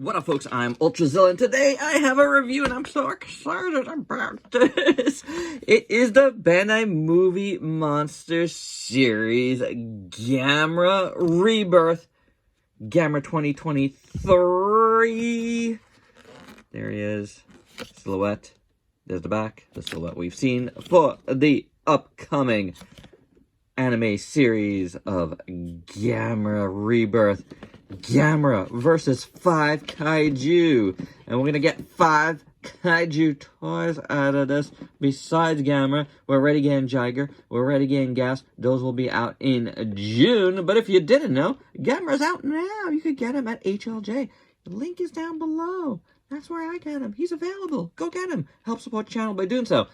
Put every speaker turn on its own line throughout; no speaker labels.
What up, folks? I'm Ultrazilla, and today I have a review, and I'm so excited about this. It is the Bandai Movie Monster Series GAMERA Rebirth, GAMERA 2023. There he is. Silhouette. There's the back. The silhouette we've seen for the upcoming anime series of GAMERA Rebirth. Gamera versus 5 kaiju, and we're gonna get 5 kaiju toys out of this. Besides Gamera, we're already getting Jiger, we're already getting Gas. Those will be out in June. But if you didn't know, Gamera's out now. You could get him at HLJ. The link is down below. That's where I get him. He's available. Go get him. Help support the channel by doing so.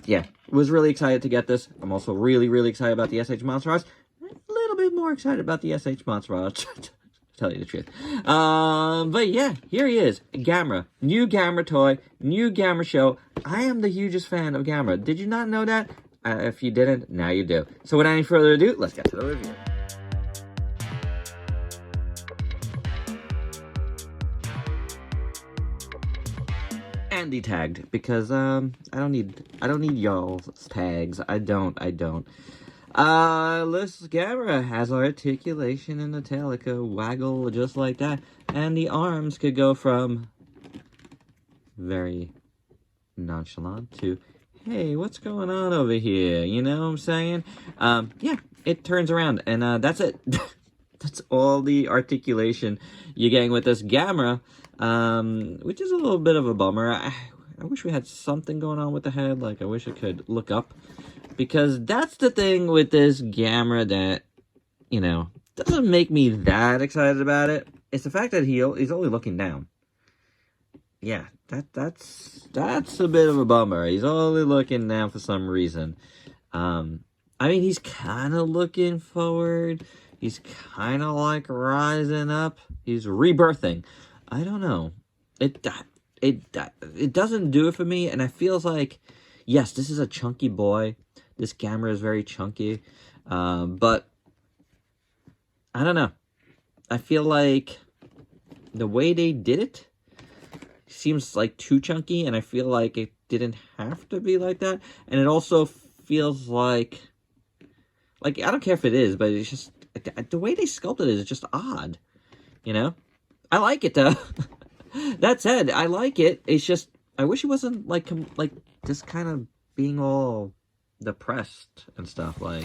Yeah, was really excited to get this. I'm also really excited about the SH Monster Rods. A little bit more excited about the SH Monster Rods. Tell you the truth. But yeah, here he is. Gamera. New Gamera toy. New Gamera show. I am the hugest fan of Gamera. Did you not know that? If you didn't, now you do. So without any further ado, let's get to the review. And detagged, because I don't need y'all's tags. I don't. This Gamera has articulation in the tail. It could waggle just like that. And the arms could go from very nonchalant to, hey, what's going on over here? You know what I'm saying? Yeah, it turns around, and that's it. That's all the articulation you're getting with this Gamera, which is a little bit of a bummer. I wish we had something going on with the head. Like, I wish I could look up. Because that's the thing with this Gamera that, you know, doesn't make me that excited about it. It's the fact that he's only looking down. Yeah, that's a bit of a bummer. He's only looking down for some reason. I mean, he's kind of looking forward. He's kind of like rising up. He's rebirthing. I don't know. It doesn't do it for me, and it feels like, yes, this is a chunky boy. This Gamera is very chunky, but I don't know. I feel like the way they did it seems like too chunky, and I feel like it didn't have to be like that. And it also feels like I don't care if it is, but it's just the way they sculpted it is just odd, you know? I like it though. That said, I like it. It's just I wish it wasn't like just kind of being all depressed and stuff, like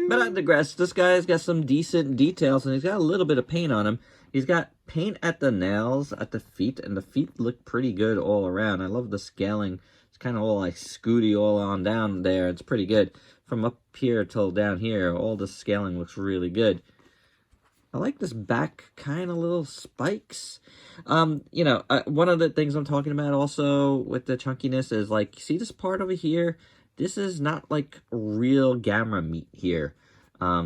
but I digress. This guy's got some decent details, and he's got a little bit of paint on him. He's got paint at the nails, at the feet, and the feet look pretty good all around. I love the scaling. It's kind of all like scooty all on down there. It's pretty good. From up here till down here, all the scaling looks really good. I like this back kind of little spikes. You know, one of the things I'm talking about also with the chunkiness is, like, see this part over here? This is not like real Gamera meat here.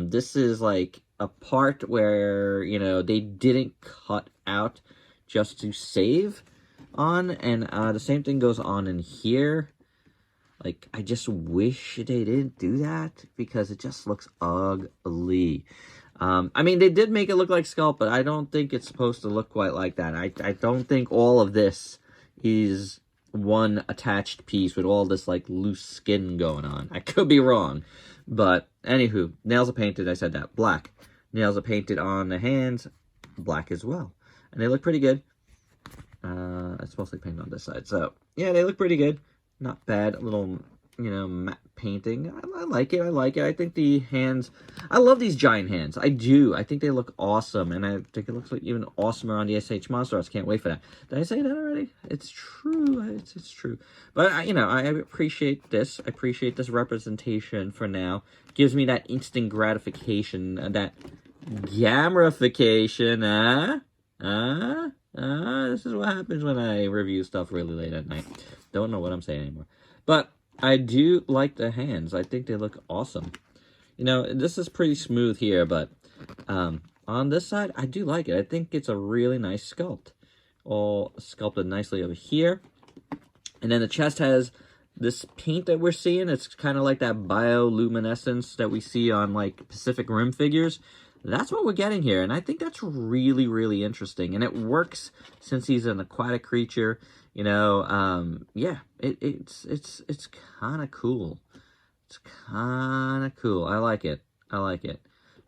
This is like a part where, you know, they didn't cut out just to save on. And the same thing goes on in here. Like, I just wish they didn't do that because it just looks ugly. I mean, they did make it look like sculpt, but I don't think it's supposed to look quite like that. I don't think all of this is one attached piece with all this, like, loose skin going on. I could be wrong. But, anywho, nails are painted, I said that, black. Nails are painted on the hands, black as well. And they look pretty good. It's mostly painted on this side. So, yeah, they look pretty good. Not bad. A little, you know, matte painting. I like it. I think the hands, I love these giant hands. I do. I think they look awesome. And I think it looks like even awesomer on the SH Monster Rods. Can't wait for that. Did I say that already? It's true. It's true. But, you know, I appreciate this. I appreciate this representation for now. Gives me that instant gratification. That Gamerification. This is what happens when I review stuff really late at night. Don't know what I'm saying anymore. But I do like the hands. I think they look awesome. You know, this is pretty smooth here, but on this side, I do like it. I think it's a really nice sculpt. All sculpted nicely over here. And then the chest has this paint that we're seeing, it's kind of like that bioluminescence that we see on like Pacific Rim figures. That's what we're getting here, and I think that's really, really interesting. And it works since he's an aquatic creature. You know, yeah, it's kind of cool. It's kind of cool. I like it. I like it.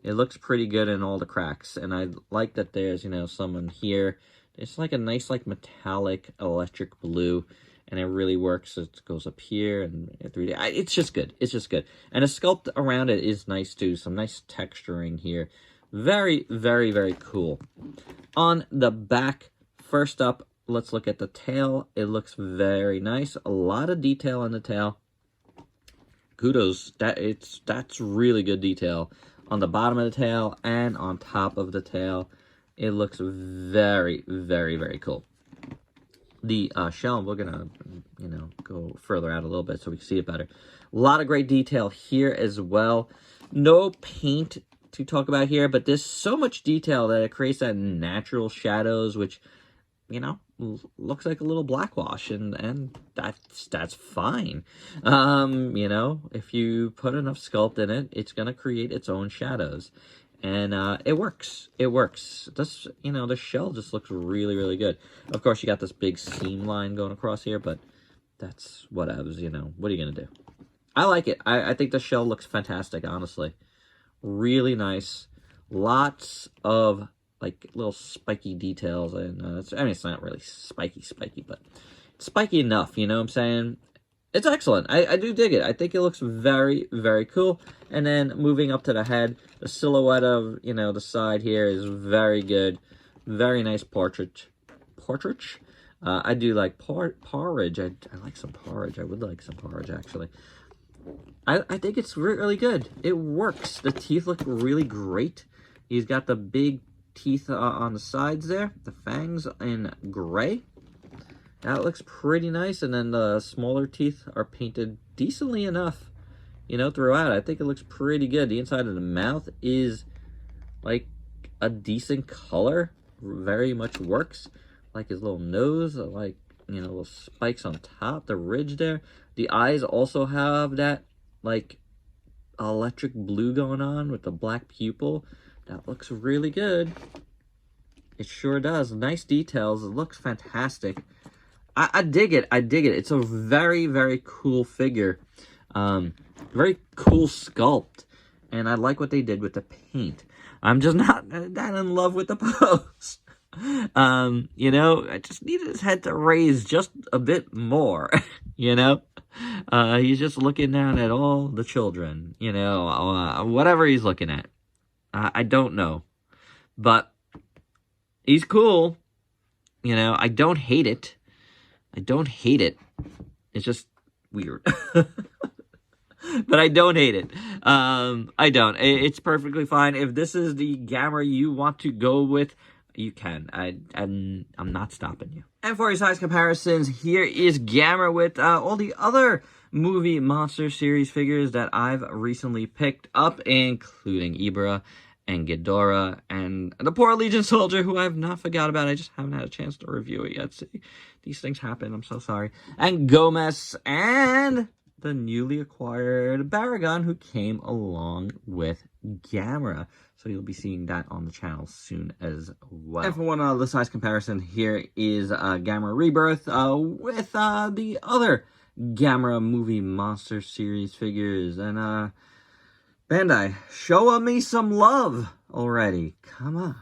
It looks pretty good in all the cracks, and I like that there's, you know, someone here. It's like a nice, like, metallic electric blue, and it really works. It goes up here and 3D. It's just good. It's just good. And the sculpt around it is nice, too. Some nice texturing here. Very, very, very cool. On the back, first up, let's look at the tail. It looks very nice. A lot of detail on the tail. Kudos. That's really good detail on the bottom of the tail and on top of the tail. It looks very, very, very cool. The shell, we're gonna, you know, go further out a little bit so we can see it better. A lot of great detail here as well. No paint to talk about here, but there's so much detail that it creates that natural shadows, which, you know, looks like a little blackwash, and that's fine. You know, if you put enough sculpt in it, it's gonna create its own shadows, and it works. It works. This, you know, the shell just looks really, really good. Of course, you got this big seam line going across here, but that's whatevs. You know, what are you gonna do? I like it. I think the shell looks fantastic. Honestly, really nice. Lots of like little spiky details, and I mean, it's not really spiky, but it's spiky enough, you know what I'm saying? It's excellent. I do dig it. I think it looks very, very cool. And then moving up to the head, the silhouette of, you know, the side here is very good. Very nice portrait. I do like porridge. I like some porridge. I would like some porridge, actually. I think it's really good. It works. The teeth look really great. He's got the big teeth on the sides there, the fangs in gray. That looks pretty nice, and then the smaller teeth are painted decently enough, you know, throughout. I think it looks pretty good. The inside of the mouth is like a decent color, very much works. Like his little nose, like, you know, little spikes on top, the ridge there. The eyes also have that like electric blue going on with the black pupil. That looks really good. It sure does. Nice details. It looks fantastic. I dig it. I dig it. It's a very, very cool figure. Very cool sculpt. And I like what they did with the paint. I'm just not that in love with the pose. You know, I just needed his head to raise just a bit more, you know? He's just looking down at all the children, you know, whatever he's looking at. I don't know, but he's cool. You know, I don't hate it. I don't hate it. It's just weird. But I don't hate it. I don't. It's perfectly fine. If this is the Gamera you want to go with, you can. I'm not stopping you. And for your size comparisons, here is Gamera with all the other movie monster series figures that I've recently picked up, including Ibra and Ghidorah and the poor Legion soldier, who I've not forgot about. I just haven't had a chance to review it yet. See, these things happen. I'm so sorry. And Gomez and the newly acquired Baragon, who came along with Gamera. So you'll be seeing that on the channel soon as well. And for one other size comparison, here is Gamera Rebirth with the other Gamera movie monster series figures. And Bandai, show me some love already. Come on.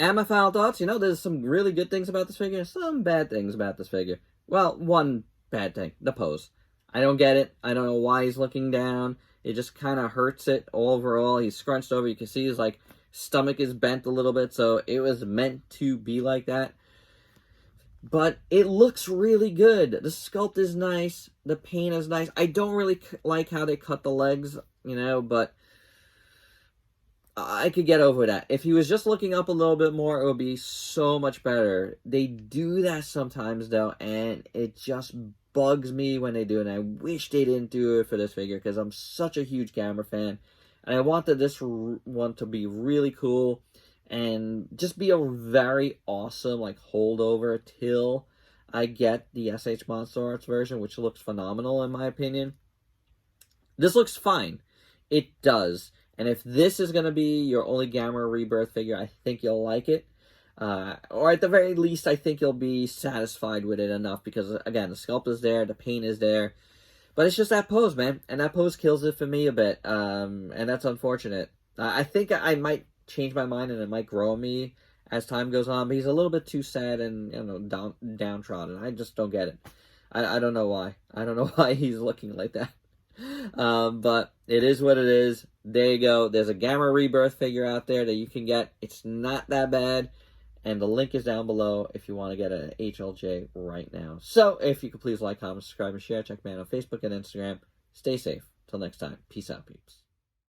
And my final thoughts, you know, there's some really good things about this figure, some bad things about this figure. Well, one bad thing, the pose. I don't get it. I don't know why he's looking down. It just kind of hurts it overall. He's scrunched over. You can see his, like, stomach is bent a little bit, so it was meant to be like that. But it looks really good. The sculpt is nice. The paint is nice. I don't really like how they cut the legs, you know, but I could get over that. If he was just looking up a little bit more, it would be so much better. They do that sometimes, though, and it just bugs me when they do it. And I wish they didn't do it for this figure, because I'm such a huge Gamera fan. And I wanted this one to be really cool and just be a very awesome, like, holdover till I get the SH Monster Arts version, which looks phenomenal in my opinion. This looks fine. It does. And if this is going to be your only Gamera Rebirth figure, I think you'll like it. Or at the very least, I think you'll be satisfied with it enough because, again, the sculpt is there, the paint is there. But it's just that pose, man. And that pose kills it for me a bit. And that's unfortunate. I think I might change my mind and it might grow on me as time goes on. But he's a little bit too sad and, you know, downtrodden. I just don't get it. I don't know why. I don't know why he's looking like that. But it is what it is. There you go. There's a Gamera Rebirth figure out there that you can get. It's not that bad. And the link is down below if you want to get an HLJ right now. So, if you could please like, comment, subscribe, and share. Check me out on Facebook and Instagram. Stay safe. Till next time. Peace out, peeps.